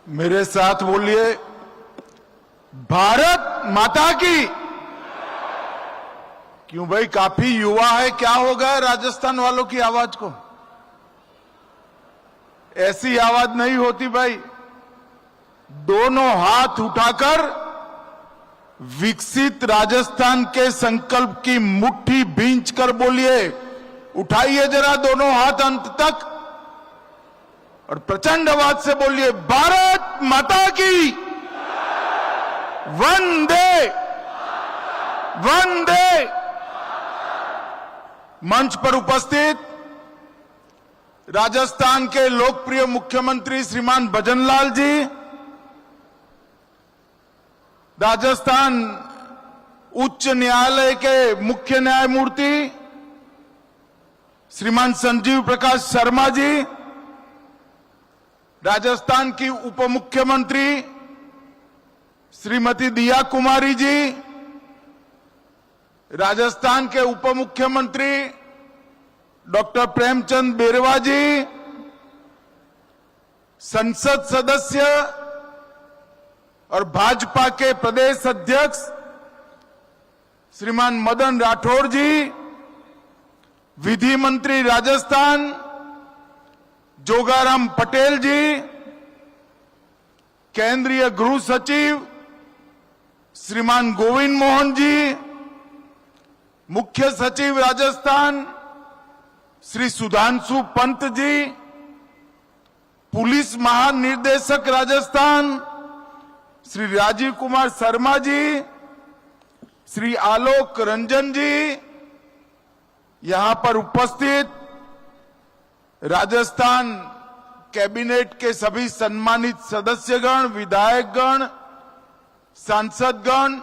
मेरे साथ बोलिए, भारत माता की। क्यों भाई, काफी युवा है, क्या हो गया राजस्थान वालों की आवाज को? ऐसी आवाज नहीं होती भाई। दोनों हाथ उठाकर विकसित राजस्थान के संकल्प की मुट्ठी भींच कर बोलिए, उठाइए जरा दोनों हाथ अंत तक और प्रचंड आवाज से बोलिए, भारत माता की। वंदे वंदे। मंच पर उपस्थित राजस्थान के लोकप्रिय मुख्यमंत्री श्रीमान भजनलाल जी, राजस्थान उच्च न्यायालय के मुख्य न्यायमूर्ति श्रीमान संजीव प्रकाश शर्मा जी, राजस्थान की उप मुख्यमंत्री श्रीमती दिया कुमारी जी, राजस्थान के उप मुख्यमंत्री डॉक्टर प्रेमचंद बेरवा जी, संसद सदस्य और भाजपा के प्रदेश अध्यक्ष श्रीमान मदन राठौड़ जी, विधि मंत्री राजस्थान जोगाराम पटेल जी, केंद्रीय गृह सचिव श्रीमान गोविंद मोहन जी, मुख्य सचिव राजस्थान श्री सुधांशु पंत जी, पुलिस महानिदेशक राजस्थान श्री राजीव कुमार शर्मा जी, श्री आलोक रंजन जी, यहां पर उपस्थित राजस्थान कैबिनेट के सभी सम्मानित सदस्यगण, विधायकगण, सांसदगण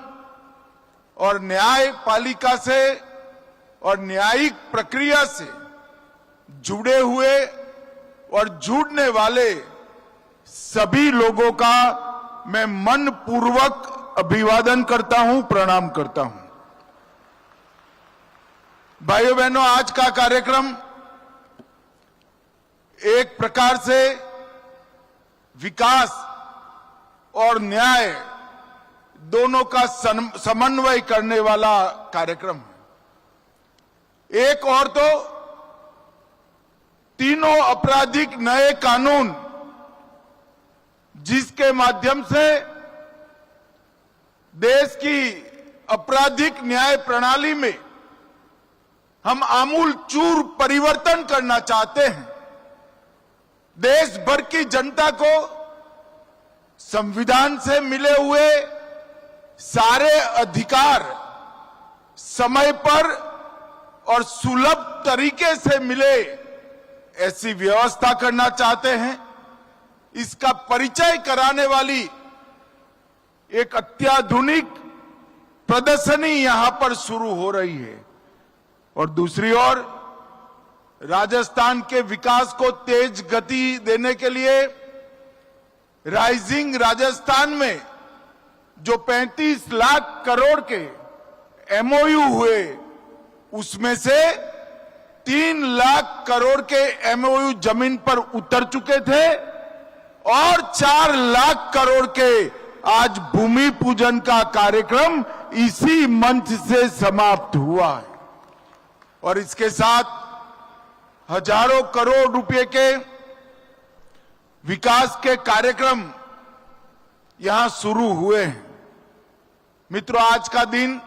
और न्यायपालिका से और न्यायिक प्रक्रिया से जुड़े हुए और जुड़ने वाले सभी लोगों का मैं मन पूर्वक अभिवादन करता हूं, प्रणाम करता हूं। भाइयों बहनों, आज का कार्यक्रम एक प्रकार से विकास और न्याय दोनों का समन्वय करने वाला कार्यक्रम है। एक और तो तीनों आपराधिक नए कानून जिसके माध्यम से देश की आपराधिक न्याय प्रणाली में हम आमूल चूर परिवर्तन करना चाहते हैं। देश भर की जनता को संविधान से मिले हुए सारे अधिकार समय पर और सुलभ तरीके से मिले, ऐसी व्यवस्था करना चाहते हैं। इसका परिचय कराने वाली एक अत्याधुनिक प्रदर्शनी यहां पर शुरू हो रही है। और दूसरी ओर राजस्थान के विकास को तेज गति देने के लिए राइजिंग राजस्थान में जो 35 लाख करोड़ के एमओयू हुए, उसमें से 3 लाख करोड़ के एमओयू जमीन पर उतर चुके थे और 4 लाख करोड़ के आज भूमि पूजन का कार्यक्रम इसी मंच से समाप्त हुआ है। और इसके साथ हजारों करोड़ रुपए के विकास के कार्यक्रम यहां शुरू हुए हैं। मित्रों, आज का दिन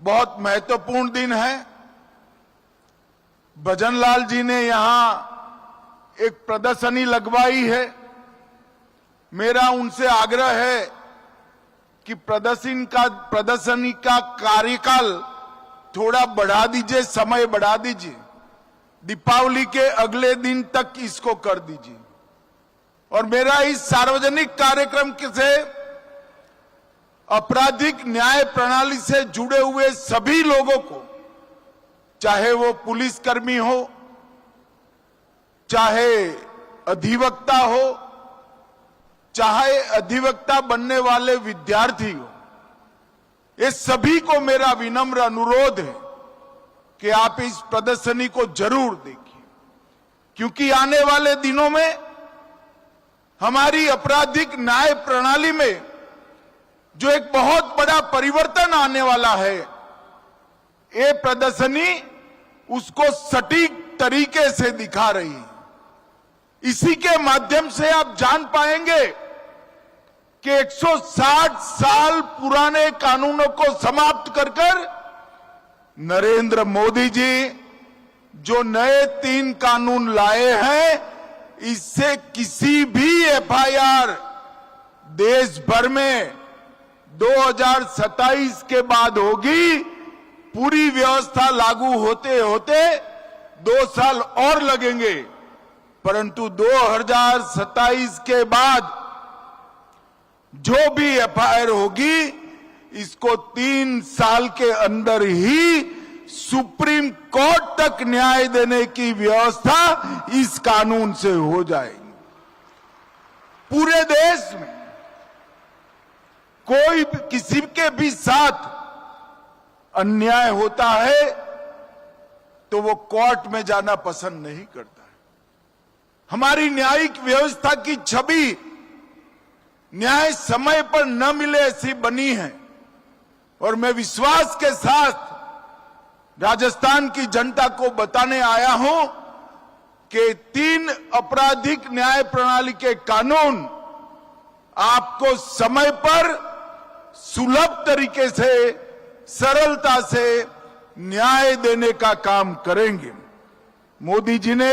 बहुत महत्वपूर्ण दिन है। भजनलाल जी ने यहां एक प्रदर्शनी लगवाई है। मेरा उनसे आग्रह है कि प्रदर्शनी का कार्यकाल थोड़ा बढ़ा दीजिए, समय बढ़ा दीजिए, दीपावली के अगले दिन तक इसको कर दीजिए। और मेरा इस सार्वजनिक कार्यक्रम से आपराधिक न्याय प्रणाली से जुड़े हुए सभी लोगों को, चाहे वो पुलिसकर्मी हो, चाहे अधिवक्ता हो, चाहे अधिवक्ता बनने वाले विद्यार्थी हो, ये सभी को मेरा विनम्र अनुरोध है कि आप इस प्रदर्शनी को जरूर देखिए, क्योंकि आने वाले दिनों में हमारी आपराधिक न्याय प्रणाली में जो एक बहुत बड़ा परिवर्तन आने वाला है, ये प्रदर्शनी उसको सटीक तरीके से दिखा रही है। इसी के माध्यम से आप जान पाएंगे कि 160 साल पुराने कानूनों को समाप्त कर नरेंद्र मोदी जी जो नए 3 कानून लाए हैं, इससे किसी भी एफआईआर देश भर में 2027 के बाद होगी। पूरी व्यवस्था लागू होते होते 2 साल और लगेंगे, परंतु 2027 के बाद जो भी एफआईआर होगी, इसको 3 साल के अंदर ही सुप्रीम कोर्ट तक न्याय देने की व्यवस्था इस कानून से हो जाएगी। पूरे देश में कोई किसी के भी साथ अन्याय होता है तो वो कोर्ट में जाना पसंद नहीं करता है। हमारी न्यायिक व्यवस्था की छवि न्याय समय पर न मिले ऐसी बनी है, और मैं विश्वास के साथ राजस्थान की जनता को बताने आया हूं कि 3 आपराधिक न्याय प्रणाली के कानून आपको समय पर सुलभ तरीके से, सरलता से न्याय देने का काम करेंगे। मोदी जी ने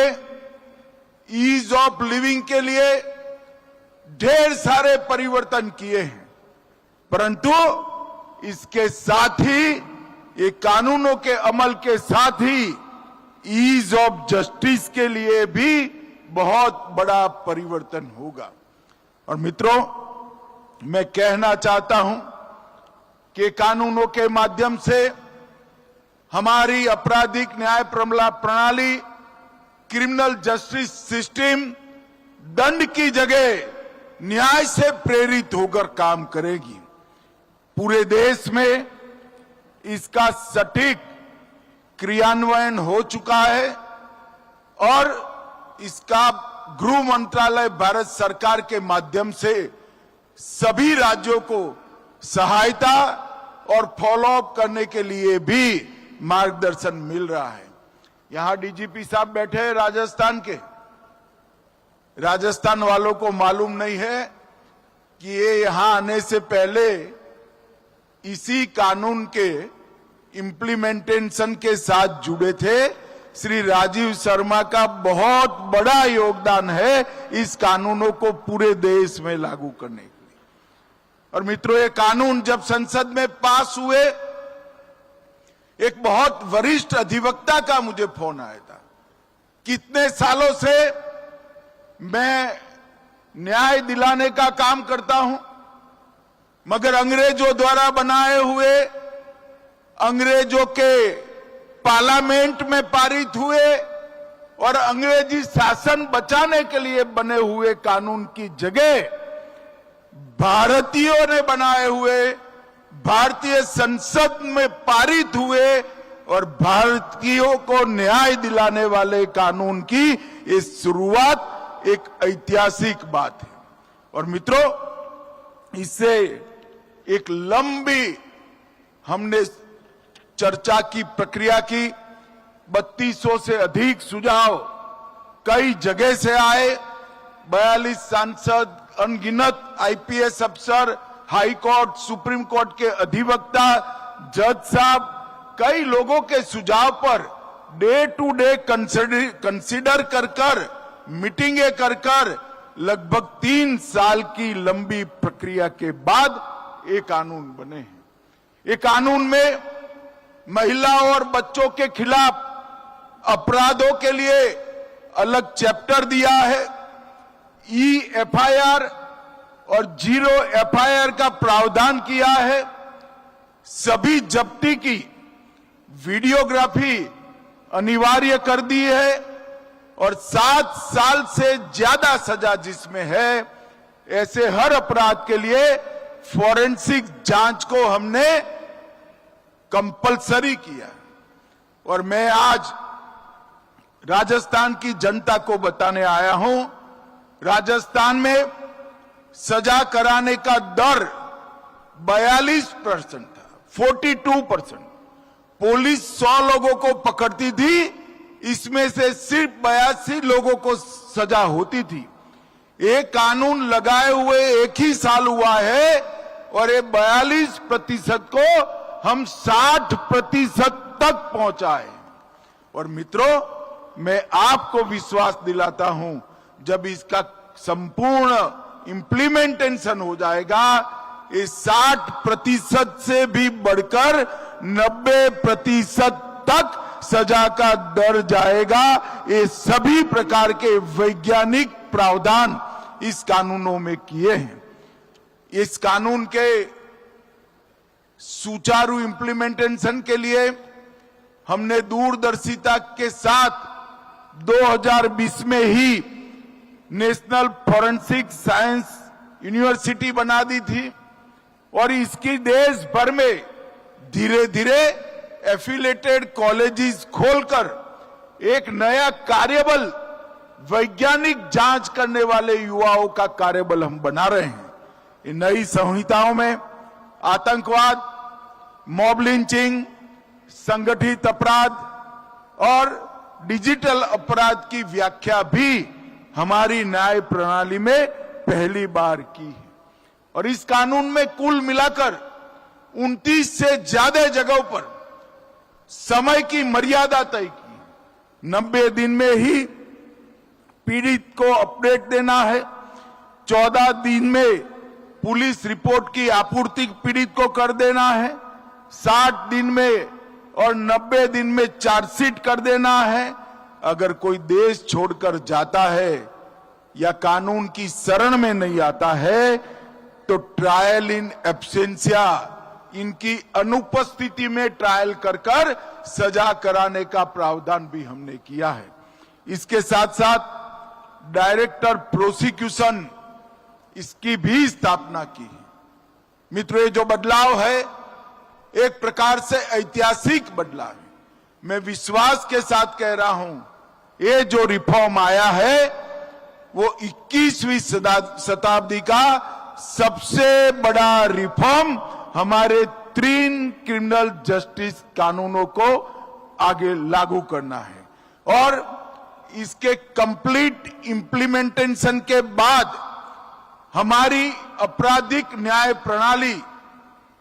ईज ऑफ लिविंग के लिए ढेर सारे परिवर्तन किए हैं, परंतु इसके साथ ही ये कानूनों के अमल के साथ ही ईज ऑफ जस्टिस के लिए भी बहुत बड़ा परिवर्तन होगा। और मित्रों, मैं कहना चाहता हूं कि कानूनों के माध्यम से हमारी आपराधिक न्याय प्रणाली, क्रिमिनल जस्टिस सिस्टम दंड की जगह न्याय से प्रेरित होकर काम करेगी। पूरे देश में इसका सटीक क्रियान्वयन हो चुका है और इसका गृह मंत्रालय भारत सरकार के माध्यम से सभी राज्यों को सहायता और फॉलोअप करने के लिए भी मार्गदर्शन मिल रहा है। यहां डीजीपी साहब बैठे हैं राजस्थान के। राजस्थान वालों को मालूम नहीं है कि ये यहां आने से पहले इसी कानून के इम्प्लीमेंटेशन के साथ जुड़े थे। श्री राजीव शर्मा का बहुत बड़ा योगदान है इस कानूनों को पूरे देश में लागू करने के लिए। और मित्रों, ये कानून जब संसद में पास हुए, एक बहुत वरिष्ठ अधिवक्ता का मुझे फोन आया था। कितने सालों से मैं न्याय दिलाने का काम करता हूं, मगर अंग्रेजों द्वारा बनाए हुए, अंग्रेजों के पार्लियामेंट में पारित हुए और अंग्रेजी शासन बचाने के लिए बने हुए कानून की जगह भारतीयों ने बनाए हुए, भारतीय संसद में पारित हुए और भारतीयों को न्याय दिलाने वाले कानून की ये शुरुआत एक ऐतिहासिक बात है। और मित्रों, इससे एक लंबी हमने चर्चा की प्रक्रिया की। 3200 से अधिक सुझाव कई जगह से आए। 42 सांसद, अनगिनत आईपीएस अफसर, हाई कोर्ट, सुप्रीम कोर्ट के अधिवक्ता, जज साहब, कई लोगों के सुझाव per day to day consider कर मीटिंगें कर लगभग 3 साल की लंबी प्रक्रिया के बाद ये कानून बने हैं। ये कानून में महिला और बच्चों के खिलाफ अपराधों के लिए अलग चैप्टर दिया है। एफआईआर और 0 एफआईआर का प्रावधान किया है। सभी जब्ती की वीडियोग्राफी अनिवार्य कर दी है और 7 साल से ज्यादा सजा जिसमें है, ऐसे हर अपराध के लिए फॉरेंसिक जांच को हमने कंपलसरी किया। और मैं आज राजस्थान की जनता को बताने आया हूं राजस्थान में सजा कराने का दर 42% था, 42%। पुलिस 100 लोगों को पकड़ती थी, इसमें से सिर्फ 82 लोगों को सजा होती थी। ये कानून लगाए हुए एक ही साल हुआ है और ये 42% को हम 60% तक पहुंचाए। और मित्रों, मैं आपको विश्वास दिलाता हूं, जब इसका संपूर्ण इंप्लीमेंटेशन हो जाएगा, ये 60% से भी बढ़कर 90% तक सजा का दर जाएगा। ये सभी प्रकार के वैज्ञानिक प्रावधान इस कानूनों में किए हैं। इस कानून के सुचारू इंप्लीमेंटेशन के लिए हमने दूरदर्शिता के साथ 2020 में ही नेशनल फॉरेंसिक साइंस यूनिवर्सिटी बना दी थी और इसकी देश भर में धीरे धीरे एफिलेटेड कॉलेजेस खोलकर एक नया कार्यबल, वैज्ञानिक जांच करने वाले युवाओं का कार्यबल हम बना रहे हैं। इन नई संहिताओं में आतंकवाद, मॉब लिंचिंग, संगठित अपराध और डिजिटल अपराध की व्याख्या भी हमारी न्याय प्रणाली में पहली बार की है। और इस कानून में कुल मिलाकर 29 से ज्यादा जगहों पर समय की मर्यादा तय की। 90 दिन में ही पीड़ित को अपडेट देना है, 14 दिन में पुलिस रिपोर्ट की आपूर्ति पीड़ित को कर देना है, 60 दिन में और 90 दिन में चार्जशीट कर देना है। अगर कोई देश छोड़कर जाता है या कानून की शरण में नहीं आता है तो ट्रायल इन एब्सेंशिया, इनकी अनुपस्थिति में ट्रायल कर सजा कराने का प्रावधान भी हमने किया है। इसके साथ साथ डायरेक्टर प्रोसिक्यूशन, इसकी भी स्थापना की है। मित्रों, ये जो बदलाव है एक प्रकार से ऐतिहासिक बदलाव है। मैं विश्वास के साथ कह रहा हूं, ये जो रिफॉर्म आया है वो 21वीं शताब्दी का सबसे बड़ा रिफॉर्म हमारे 3 क्रिमिनल जस्टिस कानूनों को आगे लागू करना है। और इसके कंप्लीट इंप्लीमेंटेशन के बाद हमारी आपराधिक न्याय प्रणाली,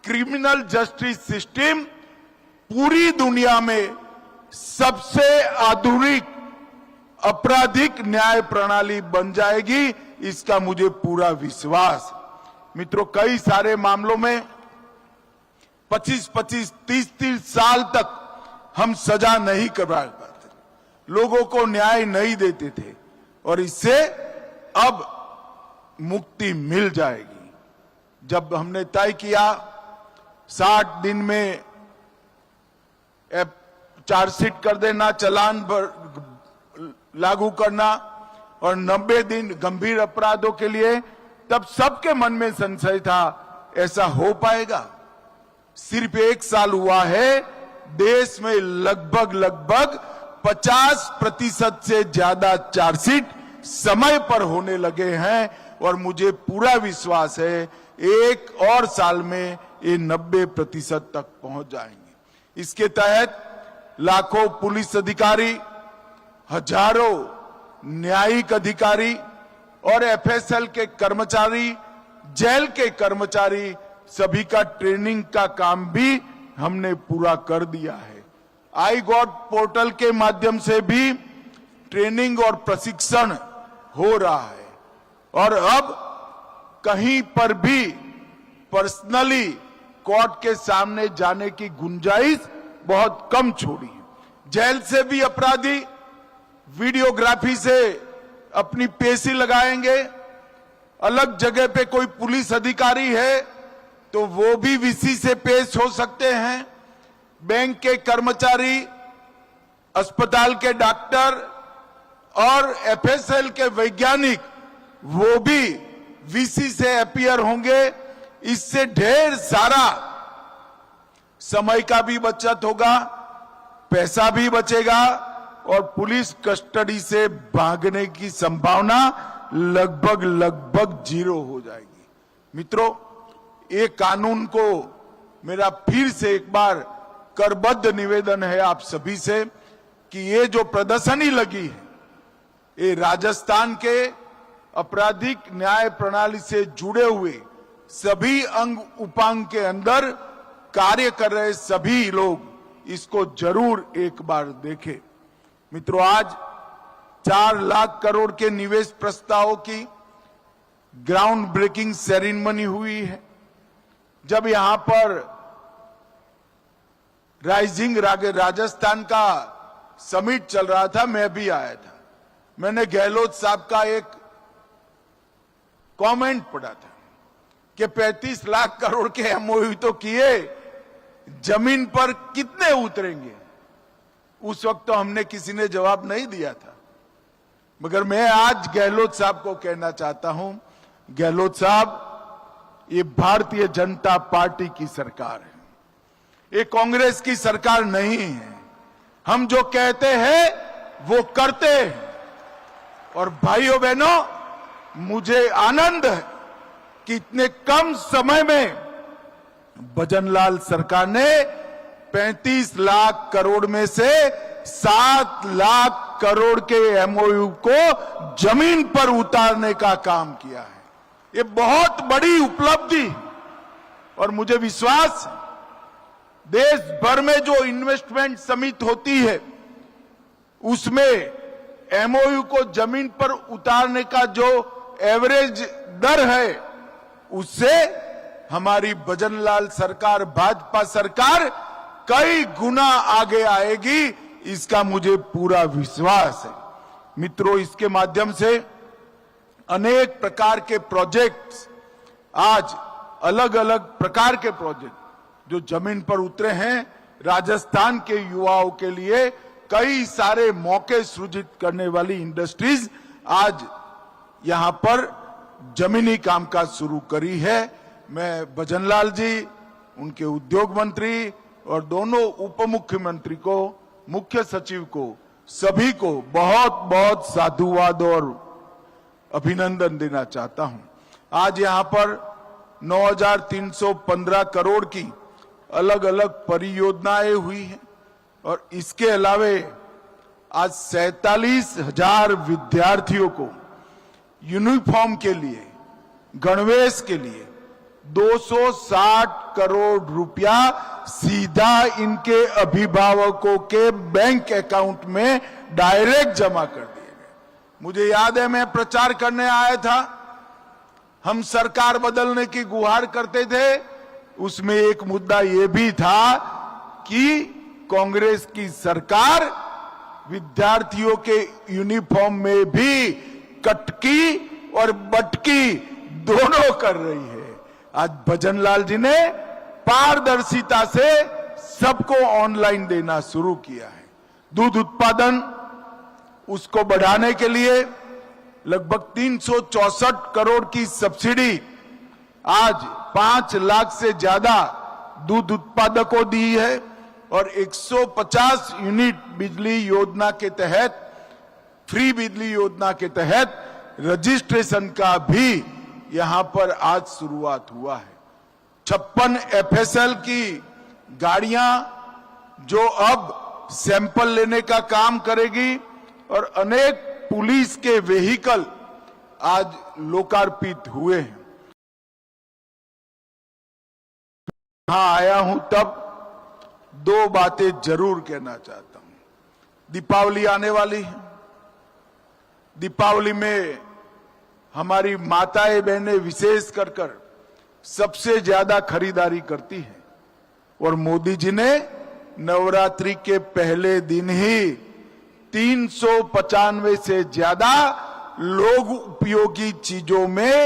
क्रिमिनल जस्टिस सिस्टम पूरी दुनिया में सबसे आधुनिक आपराधिक न्याय प्रणाली बन जाएगी, इसका मुझे पूरा विश्वास। मित्रों, कई सारे मामलों में 25-25, 30-30 साल तक हम सजा नहीं करवा पाते, लोगों को न्याय नहीं देते थे और इससे अब मुक्ति मिल जाएगी। जब हमने तय किया 60 दिन में चार्जशीट कर देना, चालान लागू करना और 90 दिन गंभीर अपराधों के लिए, तब सबके मन में संशय था ऐसा हो पाएगा। सिर्फ 1 साल हुआ है, देश में लगभग 50% से ज्यादा चार्जशीट समय पर होने लगे हैं और मुझे पूरा विश्वास है 1 और साल में ये 90% तक पहुंच जाएंगे। इसके तहत लाखों पुलिस अधिकारी, हजारों न्यायिक अधिकारी और एफएसएल के कर्मचारी, जेल के कर्मचारी, सभी का ट्रेनिंग का काम भी हमने पूरा कर दिया है। आई गॉट पोर्टल के माध्यम से भी ट्रेनिंग और प्रशिक्षण हो रहा है और अब कहीं पर भी पर्सनली कोर्ट के सामने जाने की गुंजाइश बहुत कम छोड़ी है। जेल से भी अपराधी वीडियोग्राफी से अपनी पेशी लगाएंगे। अलग जगह पे कोई पुलिस अधिकारी है तो वो भी वीसी से पेश हो सकते हैं। बैंक के कर्मचारी, अस्पताल के डॉक्टर और एफएसएल के वैज्ञानिक, वो भी वीसी से अपीयर होंगे। इससे ढेर सारा समय का भी बचत होगा, पैसा भी बचेगा और पुलिस कस्टडी से भागने की संभावना लगभग जीरो हो जाएगी। मित्रों, ये कानून को मेरा फिर से एक बार करबद्ध निवेदन है आप सभी से कि ये जो प्रदर्शनी लगी है, ये राजस्थान के आपराधिक न्याय प्रणाली से जुड़े हुए सभी अंग उपांग के अंदर कार्य कर रहे सभी लोग इसको जरूर एक बार देखें। मित्रों, आज 4 लाख करोड़ के निवेश प्रस्तावों की ग्राउंड ब्रेकिंग सेरेमनी हुई है। जब यहां पर राइजिंग राजस्थान का समिट चल रहा था, मैं भी आया था। मैंने गहलोत साहब का एक कमेंट पढ़ा था कि 35 लाख करोड़ के एमओयू तो किए, जमीन पर कितने उतरेंगे। उस वक्त तो हमने किसी ने जवाब नहीं दिया था, मगर मैं आज गहलोत साहब को कहना चाहता हूं, गहलोत साहब, ये भारतीय जनता पार्टी की सरकार है, ये कांग्रेस की सरकार नहीं है। हम जो कहते हैं वो करते हैं। और भाइयों बहनों, मुझे आनंद है कि इतने कम समय में भजनलाल सरकार ने 35 लाख करोड़ में से 7 लाख करोड़ के एमओयू को जमीन पर उतारने का काम किया है। ये बहुत बड़ी उपलब्धि, और मुझे विश्वास है देश भर में जो इन्वेस्टमेंट समिट होती है उसमें एमओयू को जमीन पर उतारने का जो एवरेज दर है, उससे हमारी भजनलाल सरकार, भाजपा सरकार कई गुना आगे आएगी, इसका मुझे पूरा विश्वास है। मित्रों, इसके माध्यम से अनेक प्रकार के प्रोजेक्ट्स, आज अलग अलग प्रकार के प्रोजेक्ट जो जमीन पर उतरे हैं, राजस्थान के युवाओं के लिए कई सारे मौके सृजित करने वाली इंडस्ट्रीज आज यहां पर जमीनी कामकाज शुरू करी है। मैं भजनलाल जी, उनके उद्योग मंत्री और दोनों उप मुख्यमंत्री को, मुख्य सचिव को, सभी को बहुत बहुत साधुवाद और अभिनंदन देना चाहता हूं। आज यहां पर 9,315 करोड़ की अलग अलग परियोजनाएं हुई हैं, और इसके अलावे आज 47,000 विद्यार्थियों को यूनिफॉर्म के लिए, गणवेश के लिए 260 करोड़ रुपया सीधा इनके अभिभावकों के बैंक अकाउंट में डायरेक्ट जमा कर दिए गए। मुझे याद है, मैं प्रचार करने आया था, हम सरकार बदलने की गुहार करते थे, उसमें एक मुद्दा यह भी था कि कांग्रेस की सरकार विद्यार्थियों के यूनिफॉर्म में भी कटकी और बटकी दोनों कर रही है। आज भजनलाल जी ने पारदर्शिता से सबको ऑनलाइन देना शुरू किया है। दूध उत्पादन, उसको बढ़ाने के लिए लगभग 364 करोड़ की सब्सिडी आज 5 लाख से ज्यादा दूध उत्पादकों दी है, और 150 यूनिट बिजली योजना के तहत, फ्री बिजली योजना के तहत रजिस्ट्रेशन का भी यहां पर आज शुरुआत हुआ है। 56 एफएसएल की गाड़ियां जो अब सैंपल लेने का काम करेगी, और अनेक पुलिस के व्हीकल आज लोकार्पित हुए हैं। यहां आया हूं तब 2 बातें जरूर कहना चाहता हूं। दीपावली आने वाली है। दीपावली में हमारी माताएं बहनें विशेष कर सबसे ज्यादा खरीदारी करती हैं, और मोदी जी ने नवरात्रि के पहले दिन ही 395 से ज्यादा लोग उपयोगी चीजों में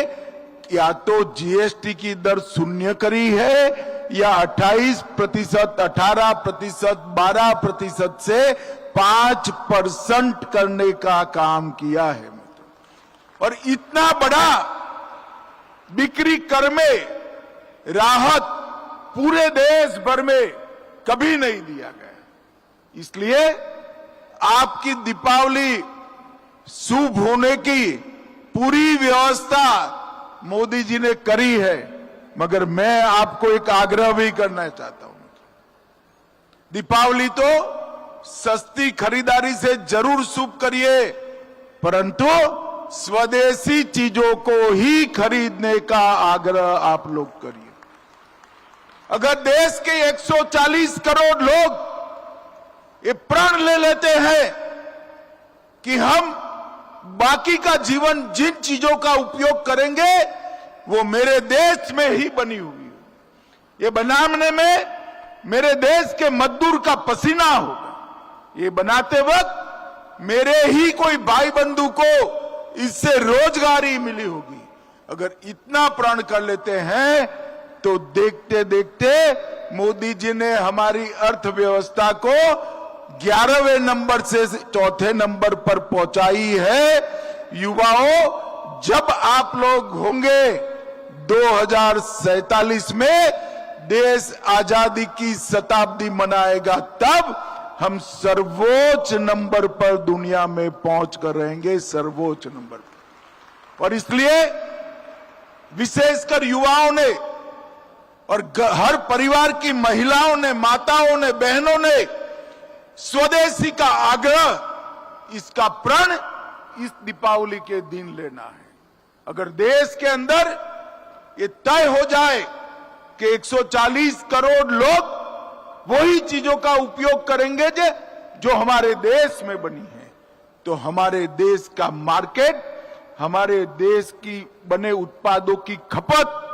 या तो जीएसटी की दर शून्य करी है, या 28%, 18%, 12% से 5% करने का काम किया है। और इतना बड़ा बिक्री कर में राहत पूरे देश भर में कभी नहीं दिया गया। इसलिए आपकी दीपावली शुभ होने की पूरी व्यवस्था मोदी जी ने करी है, मगर मैं आपको एक आग्रह भी करना चाहता हूं। दीपावली तो सस्ती खरीदारी से जरूर शुभ करिए, परंतु स्वदेशी चीजों को ही खरीदने का आग्रह आप लोग करिए। अगर देश के 140 करोड़ लोग ये प्रण ले लेते हैं कि हम बाकी का जीवन जिन चीजों का उपयोग करेंगे वो मेरे देश में ही बनी हुई है, ये बनाने में मेरे देश के मजदूर का पसीना होगा, ये बनाते वक्त मेरे ही कोई भाई बंधु को इससे रोजगारी मिली होगी। अगर इतना प्रण कर लेते हैं तो देखते देखते मोदी जी ने हमारी अर्थव्यवस्था को 11वें नंबर से 4थे नंबर पर पहुंचाई है। युवाओं, जब आप लोग होंगे 2047 में देश आजादी की शताब्दी मनाएगा, तब हम सर्वोच्च नंबर पर दुनिया में पहुंच कर रहेंगे, सर्वोच्च नंबर पर। और इसलिए विशेषकर युवाओं ने और हर परिवार की महिलाओं ने, माताओं ने, बहनों ने स्वदेशी का आग्रह, इसका प्रण इस दीपावली के दिन लेना है। अगर देश के अंदर ये तय हो जाए कि 140 करोड़ लोग वही चीजों का उपयोग करेंगे जो हमारे देश में बनी है, तो हमारे देश का मार्केट, हमारे देश की बने उत्पादों की खपत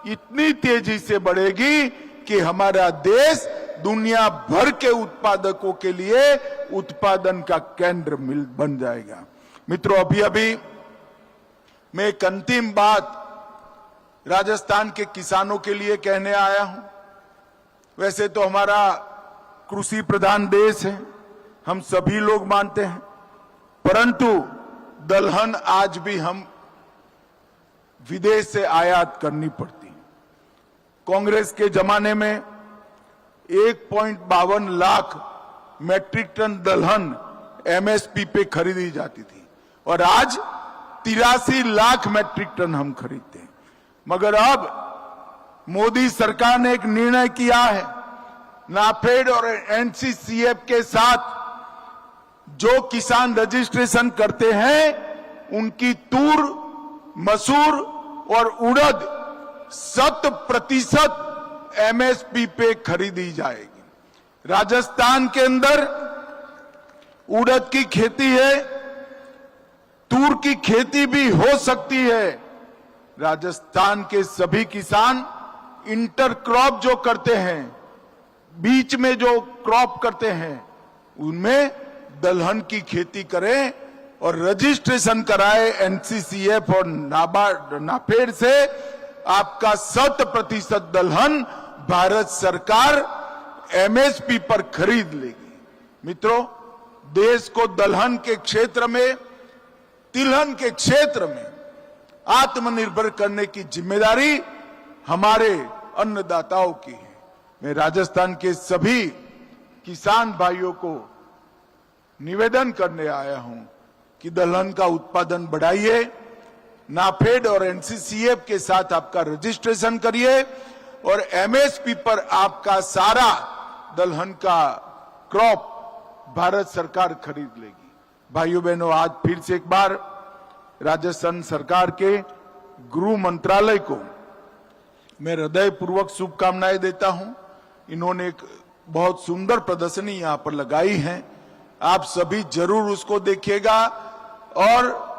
इतनी तेजी से बढ़ेगी कि हमारा देश दुनिया भर के उत्पादकों के लिए उत्पादन का केंद्र बन जाएगा। मित्रों, अभी अभी मैं एक अंतिम बात राजस्थान के किसानों के लिए कहने आया हूं। वैसे तो हमारा कृषि प्रधान देश है, हम सभी लोग मानते हैं, परंतु दलहन आज भी हम विदेश से आयात करनी पड़ती है। कांग्रेस के जमाने में 1.52 लाख मैट्रिक टन दलहन एमएसपी पे खरीदी जाती थी और आज 83 लाख मैट्रिक टन हम खरीदते हैं। मगर अब मोदी सरकार ने एक निर्णय किया है, नाफेड और एनसीसीएफ के साथ जो किसान रजिस्ट्रेशन करते हैं उनकी तूर, मसूर और उड़द 100% एमएसपी पे खरीदी जाएगी। राजस्थान के अंदर उड़द की खेती है, तूर की खेती भी हो सकती है। राजस्थान के सभी किसान इंटरक्रॉप जो करते हैं, बीच में जो क्रॉप करते हैं, उनमें दलहन की खेती करें और रजिस्ट्रेशन कराए एनसीसीएफ और नाफेड से। आपका 100% दलहन भारत सरकार एमएसपी पर खरीद लेगी। मित्रों, देश को दलहन के क्षेत्र में, तिलहन के क्षेत्र में आत्मनिर्भर करने की जिम्मेदारी हमारे अन्नदाताओं की है। मैं राजस्थान के सभी किसान भाइयों को निवेदन करने आया हूं कि दलहन का उत्पादन बढ़ाइए, नाफेड और एनसीसीएफ के साथ आपका रजिस्ट्रेशन करिए और एमएसपी पर आपका सारा दलहन का क्रॉप भारत सरकार खरीद लेगी। भाइयों बहनों, आज फिर से एक बार राजस्थान सरकार के गृह मंत्रालय को मैं हृदयपूर्वक शुभकामनाएं देता हूं। इन्होंने एक बहुत सुंदर प्रदर्शनी यहां पर लगाई है, आप सभी जरूर उसको देखिएगा और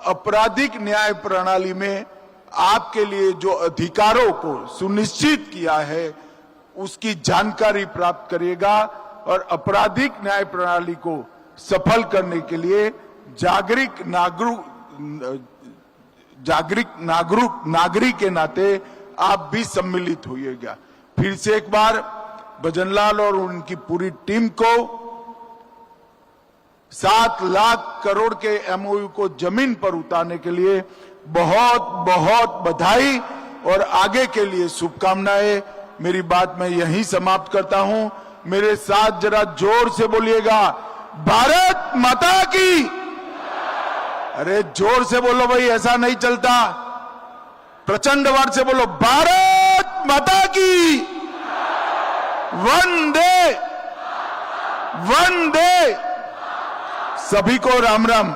आपराधिक न्याय प्रणाली में आपके लिए जो अधिकारों को सुनिश्चित किया है उसकी जानकारी प्राप्त करिएगा और आपराधिक न्याय प्रणाली को सफल करने के लिए नागरिक के नाते आप भी सम्मिलित होइएगा। फिर से एक बार भजनलाल और उनकी पूरी टीम को 7 लाख करोड़ के एमओयू को जमीन पर उतारने के लिए बहुत बहुत बधाई और आगे के लिए शुभकामनाएं। मेरी बात मैं यहीं समाप्त करता हूं। मेरे साथ जरा जोर से बोलिएगा, भारत माता की। अरे जोर से बोलो भाई, ऐसा नहीं चलता। प्रचंड वर्ड से बोलो, भारत माता की वंदे वंदे। सभी को राम राम।